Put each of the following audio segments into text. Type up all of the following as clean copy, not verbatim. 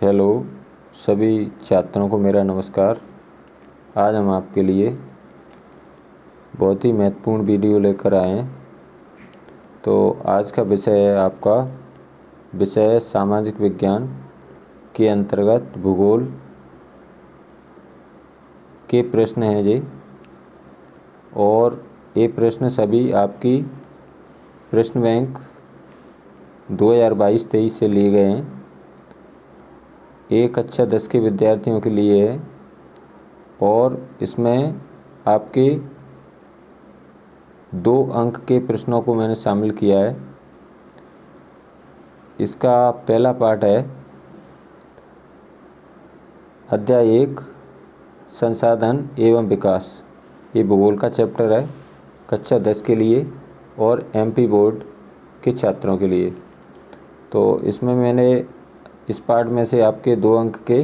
Hello सभी छात्रों को मेरा नमस्कार। आज हम आपके लिए बहुत ही महत्वपूर्ण वीडियो लेकर आए हैं। तो आज का विषय है आपका विषय सामाजिक विज्ञान के अंतर्गत भूगोल के प्रश्न हैं जी। और ये प्रश्न सभी आपकी प्रश्न बैंक 2022-23 से लिए गए हैं। एक कक्षा 10 के विद्यार्थियों के लिए है और इसमें आपके 2 अंक के प्रश्नों को मैंने शामिल किया है। इसका पहला पार्ट है अध्याय 1 संसाधन एवं विकास। ये भूगोल का चैप्टर है कक्षा 10 के लिए और एमपी बोर्ड के छात्रों के लिए। तो इसमें मैंने इस पार्ट में से आपके 2 अंक के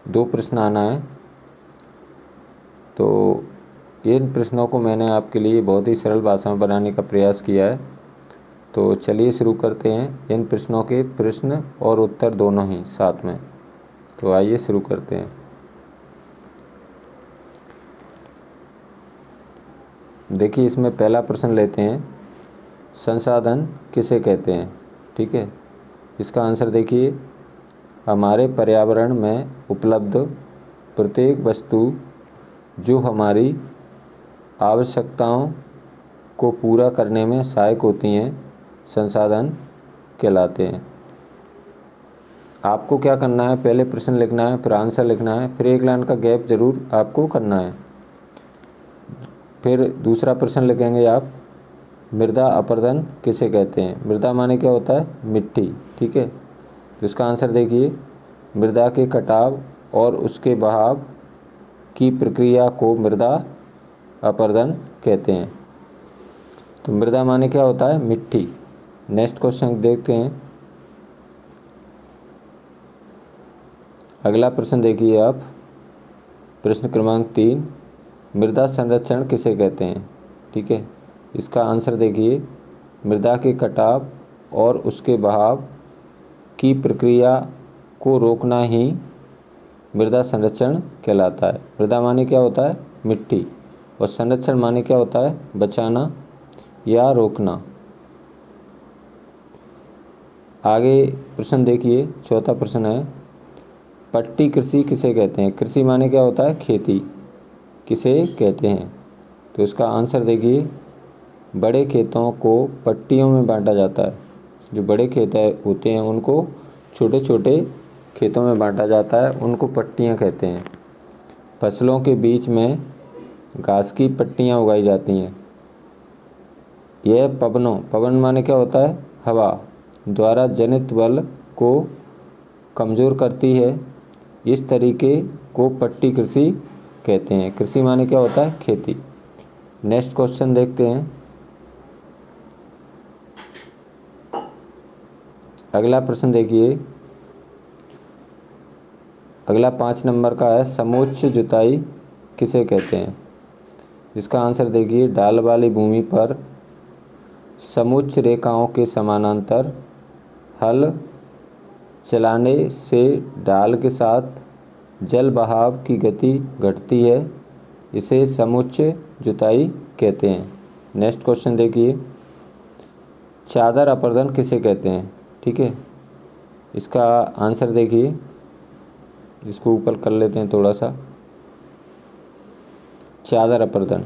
2 प्रश्न आना है। तो इन प्रश्नों को मैंने आपके लिए बहुत ही सरल भाषा में बनाने का प्रयास किया है। तो चलिए शुरू करते हैं इन प्रश्नों के प्रश्न और उत्तर दोनों ही साथ में। तो आइए शुरू करते हैं। देखिए, इसमें पहला प्रश्न लेते हैं, संसाधन किसे कहते हैं। ठीक है, इसका आंसर देखिए, हमारे पर्यावरण में उपलब्ध प्रत्येक वस्तु जो हमारी आवश्यकताओं को पूरा करने में सहायक होती हैं संसाधन कहलाते हैं। आपको क्या करना है, पहले प्रश्न लिखना है, फिर आंसर लिखना है, फिर एक लाइन का गैप जरूर आपको करना है। फिर दूसरा प्रश्न लिखेंगे आप, मृदा अपरदन किसे कहते हैं। मृदा माने क्या होता है, मिट्टी। ठीक है, तो इसका आंसर देखिए, मृदा के कटाव और उसके बहाव की प्रक्रिया को मृदा अपरदन कहते हैं। तो मृदा माने क्या होता है, मिट्टी। नेक्स्ट क्वेश्चन देखते हैं। अगला प्रश्न देखिए आप, प्रश्न क्रमांक 3, मृदा संरक्षण किसे कहते हैं। ठीक है, इसका आंसर देखिए, मृदा के कटाव और उसके बहाव की प्रक्रिया को रोकना ही मृदा संरक्षण कहलाता है। मृदा माने क्या होता है, मिट्टी, और संरक्षण माने क्या होता है, बचाना या रोकना। आगे प्रश्न देखिए, चौथा प्रश्न है, पट्टी कृषि किसे कहते हैं। कृषि माने क्या होता है, खेती, किसे कहते हैं। तो इसका आंसर देखिए, बड़े खेतों को पट्टियों में बांटा जाता है। जो बड़े खेत होते हैं उनको छोटे छोटे खेतों में बांटा जाता है, उनको पट्टियाँ कहते हैं। फसलों के बीच में घास की पट्टियाँ उगाई जाती हैं। यह पवन माने क्या होता है, हवा द्वारा जनित बल को कमज़ोर करती है। इस तरीके को पट्टी कृषि कहते हैं। कृषि माने क्या होता है, खेती। नेक्स्ट क्वेश्चन देखते हैं। अगला प्रश्न देखिए, अगला 5 नंबर का है, समोच्च जुताई किसे कहते हैं। इसका आंसर देखिए, ढाल वाली भूमि पर समोच्च रेखाओं के समानांतर हल चलाने से ढाल के साथ जल बहाव की गति घटती है, इसे समोच्च जुताई कहते हैं। नेक्स्ट क्वेश्चन देखिए, चादर अपरदन किसे कहते हैं। ठीक है, इसका आंसर देखिए, इसको ऊपर कर लेते हैं थोड़ा सा। चादर अपरदन,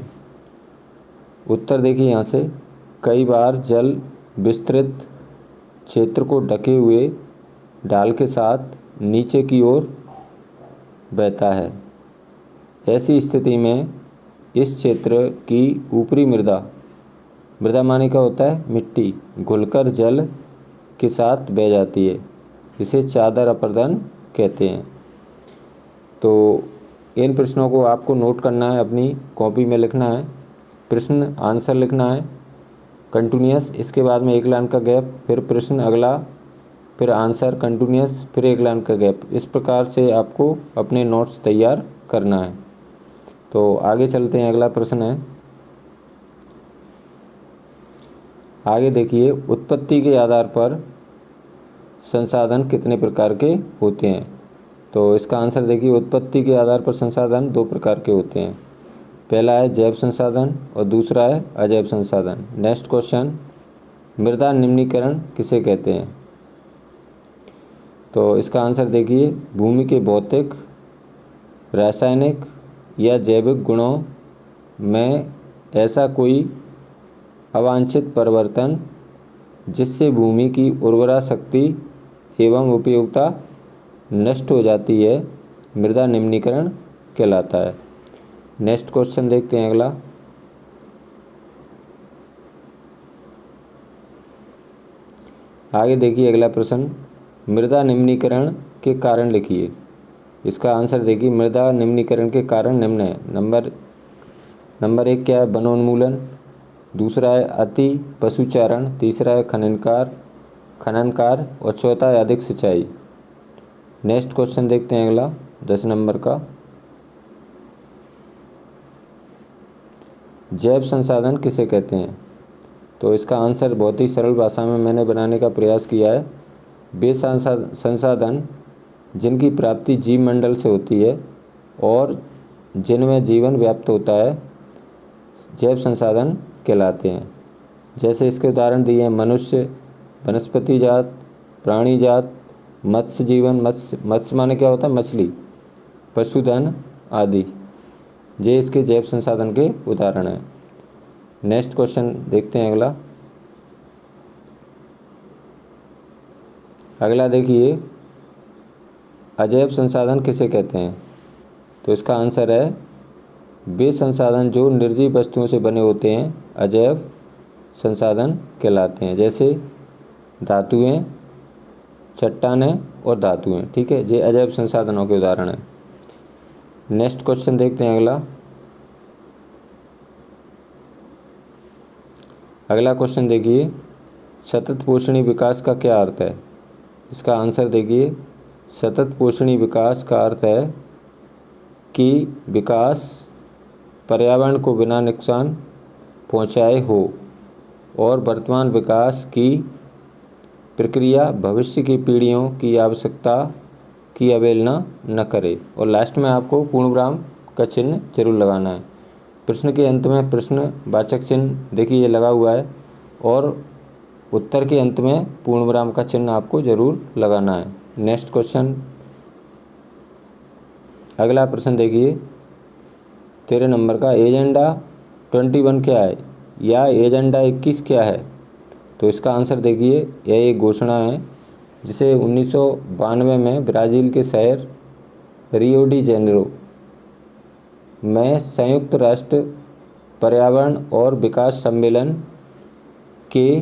उत्तर देखिए यहाँ से, कई बार जल विस्तृत क्षेत्र को ढके हुए ढाल के साथ नीचे की ओर बहता है। ऐसी स्थिति में इस क्षेत्र की ऊपरी मृदा माने क्या होता है, मिट्टी, घुलकर जल के साथ बह जाती है, इसे चादर अपरदन कहते हैं। तो इन प्रश्नों को आपको नोट करना है, अपनी कॉपी में लिखना है, प्रश्न आंसर लिखना है कंटिन्यूअस, इसके बाद में एक लाइन का गैप, फिर प्रश्न अगला, फिर आंसर कंटिन्यूअस, फिर एक लाइन का गैप। इस प्रकार से आपको अपने नोट्स तैयार करना है। तो आगे चलते हैं, अगला प्रश्न है, आगे देखिए, उत्पत्ति के आधार पर संसाधन कितने प्रकार के होते हैं? तो इसका आंसर देखिए, उत्पत्ति के आधार पर संसाधन 2 प्रकार के होते हैं। पहला है जैव संसाधन और दूसरा है अजैव संसाधन। नेक्स्ट क्वेश्चन, मृदा निम्नीकरण किसे कहते हैं? तो इसका आंसर देखिए, भूमि के भौतिक, रासायनिक या जैविक गुणों में ऐसा कोई अवांछित परिवर्तन जिससे भूमि की उर्वरा शक्ति एवं उपयोगिता नष्ट हो जाती है, मृदा निम्नीकरण कहलाता है। नेक्स्ट क्वेश्चन देखते हैं अगला। आगे देखिए अगला प्रश्न, मृदा निम्नीकरण के कारण लिखिए। इसका आंसर देखिए, मृदा निम्नीकरण के कारण निम्न है। नंबर 1 क्या है? वनोन्मूलन, दूसरा है अति पशुचारण, तीसरा है खननकार और चौथा है अधिक सिंचाई। नेक्स्ट क्वेश्चन देखते हैं अगला 10 नंबर का, जैव संसाधन किसे कहते हैं? तो इसका आंसर बहुत ही सरल भाषा में मैंने बनाने का प्रयास किया है। वे संसाधन जिनकी प्राप्ति जीव मंडल से होती है और जिनमें जीवन व्याप्त होता है, जैव संसाधन कहलाते हैं। जैसे इसके उदाहरण दिए हैं, मनुष्य, वनस्पति जात, प्राणी जात, मत्स्य जीवन, मत्स्य माने क्या होता है? मछली, पशुधन आदि, ये इसके जैव संसाधन के उदाहरण हैं। नेक्स्ट क्वेश्चन देखते हैं अगला देखिए, अजैव संसाधन किसे कहते हैं? तो इसका आंसर है, वे संसाधन जो निर्जीव वस्तुओं से बने होते हैं अजैव संसाधन कहलाते हैं। जैसे धातुएं, चट्टानें और धातुएं, ठीक है, ये अजैव संसाधनों के उदाहरण हैं। नेक्स्ट क्वेश्चन देखते हैं अगला क्वेश्चन देखिए, सतत पोषणी विकास का क्या अर्थ है? इसका आंसर देखिए, सतत पोषणी विकास का अर्थ है कि विकास पर्यावरण को बिना नुकसान पहुंचाए हो और वर्तमान विकास की प्रक्रिया भविष्य की पीढ़ियों की आवश्यकता की अवहेलना न करे। और लास्ट में आपको पूर्णविराम का चिन्ह जरूर लगाना है। प्रश्न के अंत में प्रश्नवाचक चिन्ह देखिए ये लगा हुआ है और उत्तर के अंत में पूर्णविराम का चिन्ह आपको जरूर लगाना है। नेक्स्ट क्वेश्चन, अगला प्रश्न देखिए 13 नंबर का, एजेंडा 21 क्या है या एजेंडा 21 क्या है? तो इसका आंसर देखिए, यह एक घोषणा है जिसे 1992 में ब्राज़ील के शहर रियो डी जेनेरो में संयुक्त राष्ट्र पर्यावरण और विकास सम्मेलन के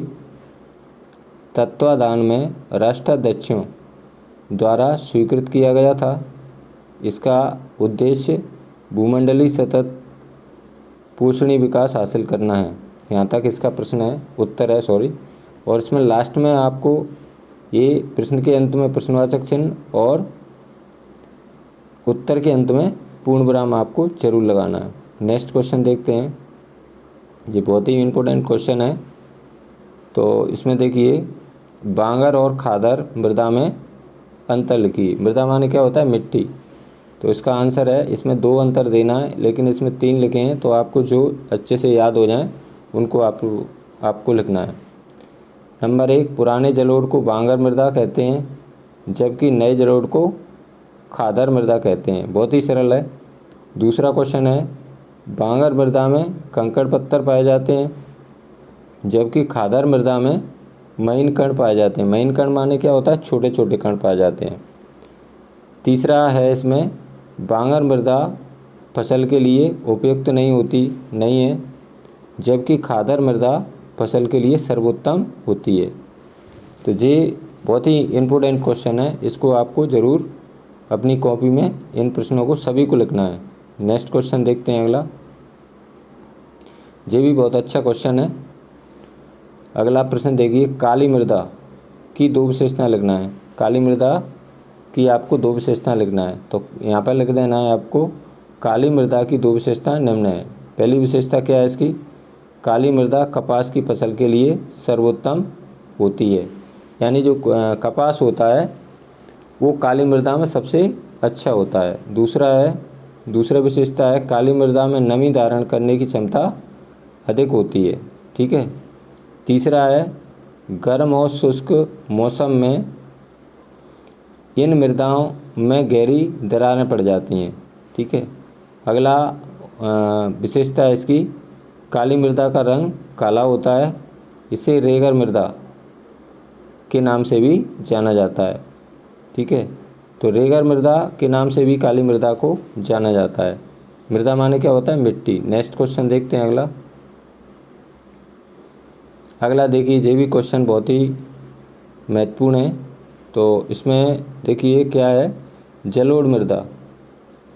तत्वाधान में राष्ट्राध्यक्षों द्वारा स्वीकृत किया गया था। इसका उद्देश्य भूमंडलीय सतत पोषणी विकास हासिल करना है। यहाँ तक इसका प्रश्न है, उत्तर है सॉरी। और इसमें लास्ट में आपको ये प्रश्न के अंत में प्रश्नवाचक चिन्ह और उत्तर के अंत में पूर्णविराम आपको जरूर लगाना है। नेक्स्ट क्वेश्चन देखते हैं, ये बहुत ही इम्पोर्टेंट क्वेश्चन है। तो इसमें देखिए, बांगर और खादर मृदा में अंतर लिखिए। मृदा माने क्या होता है? मिट्टी। तो इसका आंसर है, इसमें 2 अंतर देना है, लेकिन इसमें 3 लिखे हैं, तो आपको जो अच्छे से याद हो जाएं उनको आपको लिखना है। नंबर 1, पुराने जलोढ़ को बांगर मृदा कहते हैं, जबकि नए जलोढ़ को खादर मृदा कहते हैं। बहुत ही सरल है। दूसरा क्वेश्चन है, बांगर मृदा में कंकड़ पत्थर पाए जाते हैं, जबकि खादर मृदा में महीन कण पाए जाते हैं। महीन कण माने क्या होता है? छोटे छोटे कण पाए जाते हैं। तीसरा है, इसमें बांगर मृदा फसल के लिए उपयुक्त नहीं है, जबकि खादर मृदा फसल के लिए सर्वोत्तम होती है। तो ये बहुत ही इम्पोर्टेंट क्वेश्चन है, इसको आपको ज़रूर अपनी कॉपी में इन प्रश्नों को सभी को लिखना है। नेक्स्ट क्वेश्चन देखते हैं अगला, ये भी बहुत अच्छा क्वेश्चन है। अगला प्रश्न देखिए, काली मृदा की 2 विशेषताएं लिखना है। काली मृदा की आपको 2 विशेषताएं लिखना है। तो यहाँ पर लिख देना है आपको, काली मृदा की 2 विशेषताएं निम्न है। पहली विशेषता क्या है इसकी? काली मृदा कपास की फसल के लिए सर्वोत्तम होती है। यानी जो कपास होता है वो काली मृदा में सबसे अच्छा होता है। दूसरा विशेषता है काली मृदा में नमी धारण करने की क्षमता अधिक होती है। ठीक है। तीसरा है गर्म और शुष्क मौसम में इन मृदाओं में गहरी दरारें पड़ जाती हैं। ठीक है। अगला विशेषता है इसकी, काली मृदा का रंग काला होता है। इसे रेगर मृदा के नाम से भी जाना जाता है। ठीक है। तो रेगर मृदा के नाम से भी काली मृदा को जाना जाता है। मृदा माने क्या होता है? मिट्टी। नेक्स्ट क्वेश्चन देखते हैं अगला देखिए, ये भी क्वेश्चन बहुत ही महत्वपूर्ण है। तो इसमें देखिए क्या है, जलोढ़ मृदा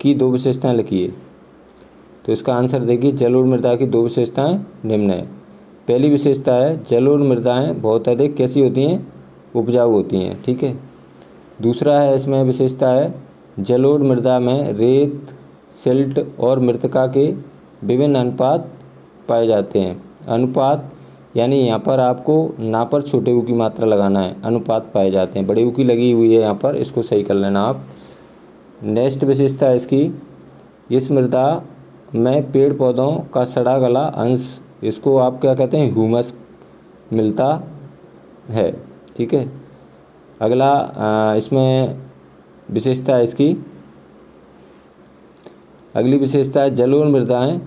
की दो विशेषताएं लिखिए। तो इसका आंसर देखिए, जलोढ़ मृदा की दो विशेषताएं निम्न है। पहली विशेषता है जलोढ़ मृदाएं बहुत अधिक कैसी होती हैं? उपजाऊ होती हैं। ठीक है। दूसरा है इसमें विशेषता है जलोढ़ मृदा में रेत, सिल्ट और मृत्तिका के विभिन्न अनुपात पाए जाते हैं। अनुपात यानी यहाँ पर आपको ना पर छोटे ऊ की मात्रा लगाना है। अनुपात पाए जाते हैं, बड़े ऊ की लगी हुई है यहाँ पर, इसको सही कर लेना आप। नेक्स्ट विशेषता है इसकी, इस मृदा में पेड़ पौधों का सड़ा गला अंश, इसको आप क्या कहते हैं? ह्यूमस मिलता है। ठीक है। अगला इसमें विशेषता है इसकी, अगली विशेषता है जलोढ़ मृदाएं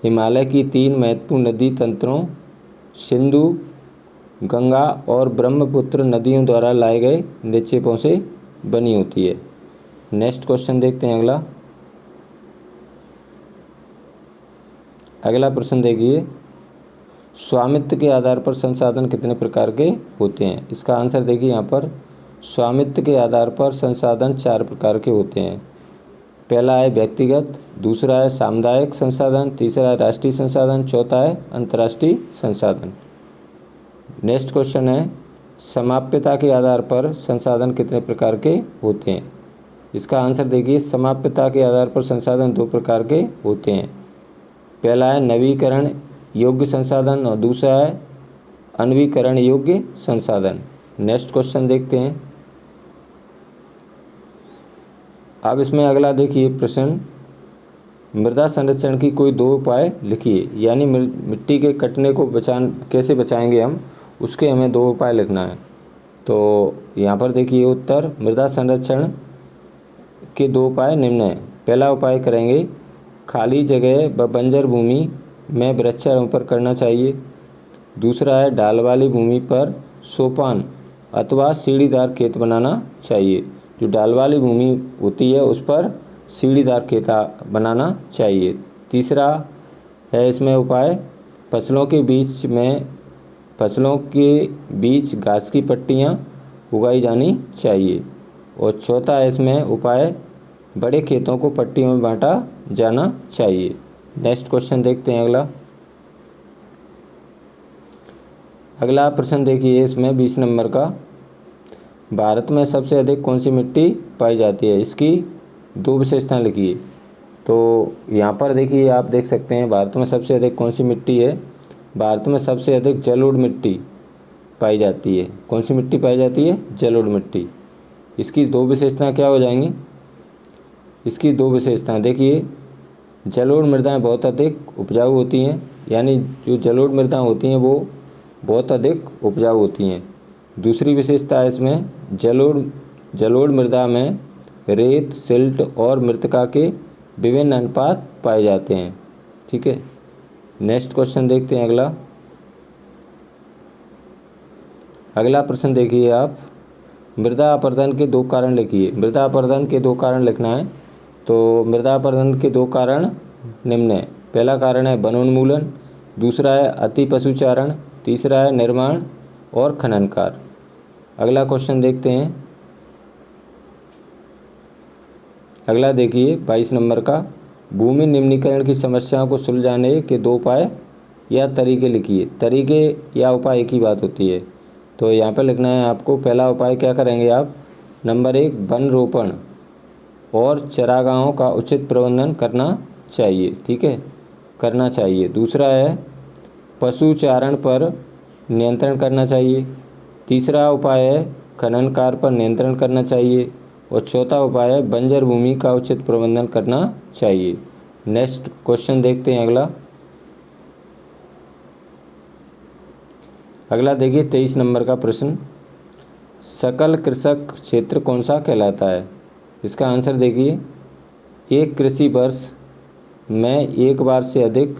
हिमालय की 3 महत्वपूर्ण नदी तंत्रों सिंधु, गंगा और ब्रह्मपुत्र नदियों द्वारा लाए गए निक्षेपों से बनी होती है। नेक्स्ट क्वेश्चन देखते हैं अगला प्रश्न देखिए, स्वामित्व के आधार पर संसाधन कितने प्रकार के होते हैं? इसका आंसर देखिए यहाँ पर, स्वामित्व के आधार पर संसाधन 4 प्रकार के होते हैं। पहला है व्यक्तिगत, दूसरा है सामुदायिक संसाधन, तीसरा है राष्ट्रीय संसाधन, चौथा है अंतर्राष्ट्रीय संसाधन। नेक्स्ट क्वेश्चन है, समाप्यता के आधार पर संसाधन कितने प्रकार के होते हैं? इसका आंसर देखिए, समाप्यता के आधार पर संसाधन 2 प्रकार के होते हैं। पहला है नवीकरण योग्य संसाधन और दूसरा है अनवीकरण योग्य संसाधन। नेक्स्ट क्वेश्चन देखते हैं। अब इसमें अगला देखिए प्रश्न, मृदा संरक्षण की कोई 2 उपाय लिखिए। यानी मिट्टी के कटने को कैसे बचाएंगे हम, उसके हमें 2 उपाय लिखना है। तो यहाँ पर देखिए उत्तर, मृदा संरक्षण के 2 उपाय निम्न हैं। पहला उपाय करेंगे, खाली जगह व बंजर भूमि में वृक्षारोपण करना चाहिए। दूसरा है ढाल वाली भूमि पर सोपान अथवा सीढ़ीदार खेत बनाना चाहिए। जो ढाल वाली भूमि होती है उस पर सीढ़ीदार खेत बनाना चाहिए। तीसरा है इसमें उपाय, फसलों के बीच घास की पट्टियाँ उगाई जानी चाहिए। और चौथा है इसमें उपाय, बड़े खेतों को पट्टियों में बांटा जाना चाहिए। नेक्स्ट क्वेश्चन देखते हैं अगला प्रश्न देखिए, इसमें 20 नंबर का, भारत में सबसे अधिक कौन सी मिट्टी पाई जाती है? इसकी 2 विशेषताएं लिखिए। तो यहाँ पर देखिए आप देख सकते हैं भारत में सबसे अधिक कौन सी मिट्टी है? भारत में सबसे अधिक जलोढ़ मिट्टी पाई जाती है। कौन सी मिट्टी पाई जाती है? जलोढ़ मिट्टी। इसकी 2 विशेषताएं क्या हो जाएंगी? इसकी 2 विशेषताएं देखिए, जलोढ़ मृदाएं बहुत अधिक उपजाऊ होती हैं। यानी जो जलोढ़ मृदाएं होती हैं वो बहुत अधिक उपजाऊ होती हैं। दूसरी विशेषता है इसमें, जलोढ़ मृदा में रेत, सिल्ट और मृत्तिका के विभिन्न अनुपात पाए जाते हैं। ठीक है। नेक्स्ट क्वेश्चन देखते हैं अगला प्रश्न देखिए आप, मृदा अपरदन के 2 कारण लिखिए। मृदा अपरदन के 2 कारण लिखना है। तो मृदा अपरदन के 2 कारण निम्न है। पहला कारण है वनोन्मूलन, दूसरा है अति पशुचारण, तीसरा है निर्माण और खनन कार्य। अगला क्वेश्चन देखते हैं अगला देखिए 22 नंबर का, भूमि निम्नीकरण की समस्याओं को सुलझाने के 2 उपाय या तरीके लिखिए। तरीके या उपाय एक ही बात होती है। तो यहाँ पर लिखना है आपको, पहला उपाय क्या करेंगे आप, नंबर 1 वन रोपण और चारागाहों का उचित प्रबंधन करना चाहिए। ठीक है, करना चाहिए। दूसरा है पशुचारण पर नियंत्रण करना चाहिए। तीसरा उपाय है खनन कार्य पर नियंत्रण करना चाहिए। और चौथा उपाय है बंजर भूमि का उचित प्रबंधन करना चाहिए। नेक्स्ट क्वेश्चन देखते हैं अगला देखिए 23 नंबर का प्रश्न, सकल कृषक क्षेत्र कौन सा कहलाता है? इसका आंसर देखिए, एक कृषि वर्ष में एक बार से अधिक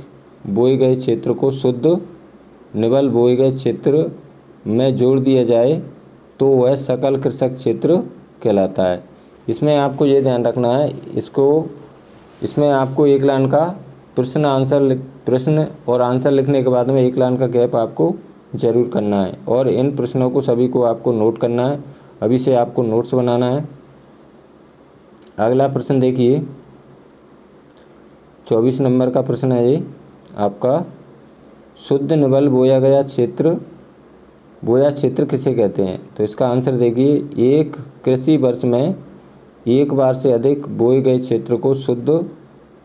बोए गए क्षेत्र को शुद्ध निबल बोए गए क्षेत्र में जोड़ दिया जाए तो वह सकल कृषक क्षेत्र कहलाता है। इसमें आपको ये ध्यान रखना है, इसमें आपको एक लाइन का प्रश्न और आंसर लिखने के बाद में एक लाइन का गैप आपको ज़रूर करना है और इन प्रश्नों को सभी को आपको नोट करना है। अभी से आपको नोट्स बनाना है। अगला प्रश्न देखिए 24 नंबर का प्रश्न है ये आपका, शुद्ध निबल बोया क्षेत्र किसे कहते हैं? तो इसका आंसर देखिए, एक कृषि वर्ष में एक बार से अधिक बोए गए क्षेत्र को शुद्ध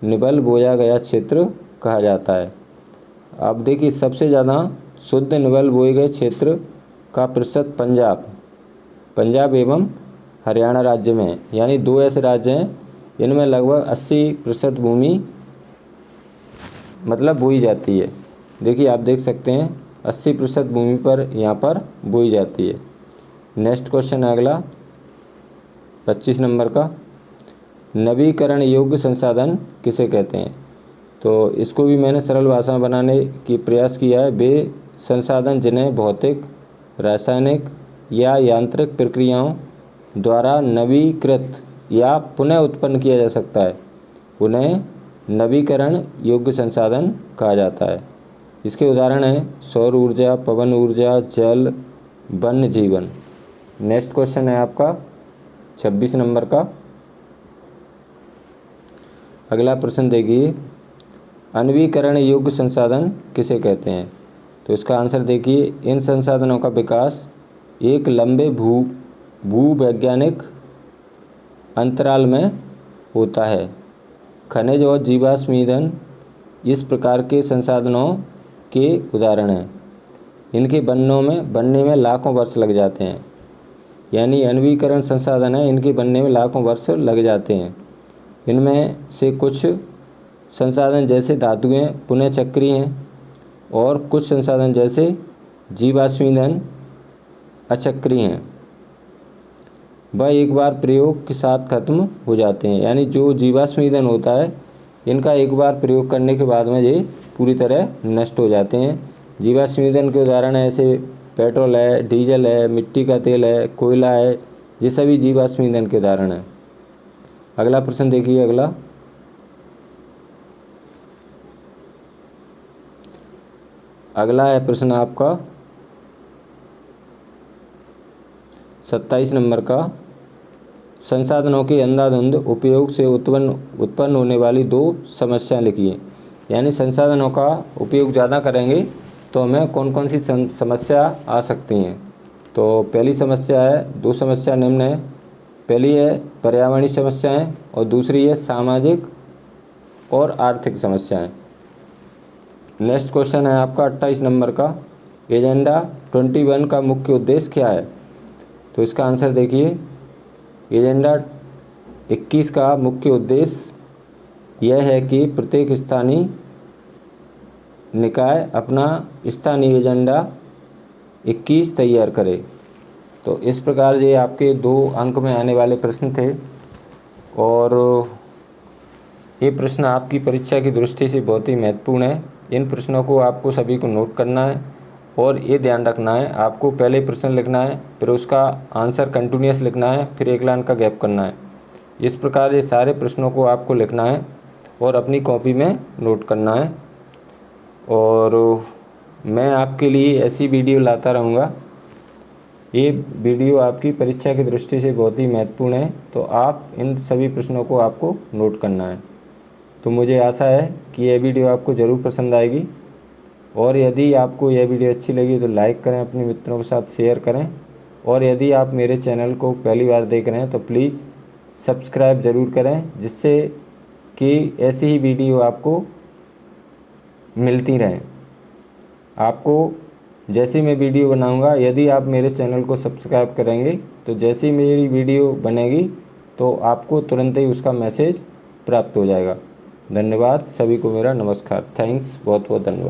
निबल बोया गया क्षेत्र कहा जाता है। अब देखिए सबसे ज़्यादा शुद्ध निबल बोए गए क्षेत्र का प्रतिशत पंजाब एवं हरियाणा राज्य में है। यानी दो ऐसे राज्य हैं इनमें लगभग 80% भूमि मतलब बोई जाती है। देखिए आप देख सकते हैं 80% भूमि पर यहाँ पर बोई जाती है। नेक्स्ट क्वेश्चन है अगला 25 नंबर का, नवीकरण योग्य संसाधन किसे कहते हैं? तो इसको भी मैंने सरल भाषा में बनाने की प्रयास किया है। वे संसाधन जिन्हें भौतिक, रासायनिक या यांत्रिक प्रक्रियाओं द्वारा नवीकृत या पुनः उत्पन्न किया जा सकता है, उन्हें नवीकरण योग्य संसाधन कहा जाता है। इसके उदाहरण हैं सौर ऊर्जा, पवन ऊर्जा, जल, वन्य जीवन। नेक्स्ट क्वेश्चन है आपका 26 नंबर का। अगला प्रश्न देखिए, अनवीकरण योग्य संसाधन किसे कहते हैं? तो इसका आंसर देखिए, इन संसाधनों का विकास एक लंबे भूवैज्ञानिक अंतराल में होता है। खनिज और जीवाश्म ईंधन इस प्रकार के संसाधनों के उदाहरण हैं। इनके बनने में लाखों वर्ष लग जाते हैं। यानी अनवीकरण संसाधन है, इनके बनने में लाखों वर्ष लग जाते हैं। इनमें से कुछ संसाधन जैसे धातुएं पुनः चक्रीय हैं और कुछ संसाधन जैसे जीवाश्म ईंधन अचक्रीय हैं। वह एक बार प्रयोग के साथ खत्म हो जाते हैं। यानी जो जीवाश्म ईंधन होता है इनका एक बार प्रयोग करने के बाद में ये पूरी तरह नष्ट हो जाते हैं। जीवाश्म ईंधन के उदाहरण ऐसे पेट्रोल है, डीजल है, मिट्टी का तेल है, कोयला है, ये सभी जीवाश्म ईंधन के उदाहरण हैं। अगला प्रश्न देखिए अगला है प्रश्न आपका 27 नंबर का, संसाधनों के अंधाधुंध उपयोग से उत्पन्न होने वाली दो समस्याएं लिखिए। यानी संसाधनों का उपयोग ज़्यादा करेंगे तो हमें कौन कौन सी समस्या आ सकती हैं। तो पहली समस्या है, दो समस्या निम्न है। पहली है पर्यावरणीय समस्याएं और दूसरी है सामाजिक और आर्थिक समस्याएं। नेक्स्ट क्वेश्चन है आपका 28 नंबर का, एजेंडा 21 का मुख्य उद्देश्य क्या है? तो इसका आंसर देखिए, एजेंडा 21 का मुख्य उद्देश्य यह है कि प्रत्येक स्थानीय निकाय अपना स्थानीय एजेंडा 21 तैयार करे। तो इस प्रकार ये आपके 2 अंक में आने वाले प्रश्न थे और ये प्रश्न आपकी परीक्षा की दृष्टि से बहुत ही महत्वपूर्ण है। इन प्रश्नों को आपको सभी को नोट करना है और ये ध्यान रखना है, आपको पहले प्रश्न लिखना है, फिर उसका आंसर कंटिन्यूस लिखना है, फिर एक लाइन का गैप करना है। इस प्रकार ये सारे प्रश्नों को आपको लिखना है और अपनी कॉपी में नोट करना है। और मैं आपके लिए ऐसी वीडियो लाता रहूँगा। ये वीडियो आपकी परीक्षा की दृष्टि से बहुत ही महत्वपूर्ण है, तो आप इन सभी प्रश्नों को आपको नोट करना है। तो मुझे आशा है कि यह वीडियो आपको ज़रूर पसंद आएगी और यदि आपको यह वीडियो अच्छी लगी तो लाइक करें, अपने मित्रों के साथ शेयर करें और यदि आप मेरे चैनल को पहली बार देख रहे हैं तो प्लीज़ सब्सक्राइब ज़रूर करें, जिससे कि ऐसी ही वीडियो आपको मिलती रहें। आपको जैसे मैं वीडियो बनाऊंगा, यदि आप मेरे चैनल को सब्सक्राइब करेंगे तो जैसे ही मेरी वीडियो बनेगी तो आपको तुरंत ही उसका मैसेज प्राप्त हो जाएगा। धन्यवाद, सभी को मेरा नमस्कार। थैंक्स, बहुत बहुत धन्यवाद।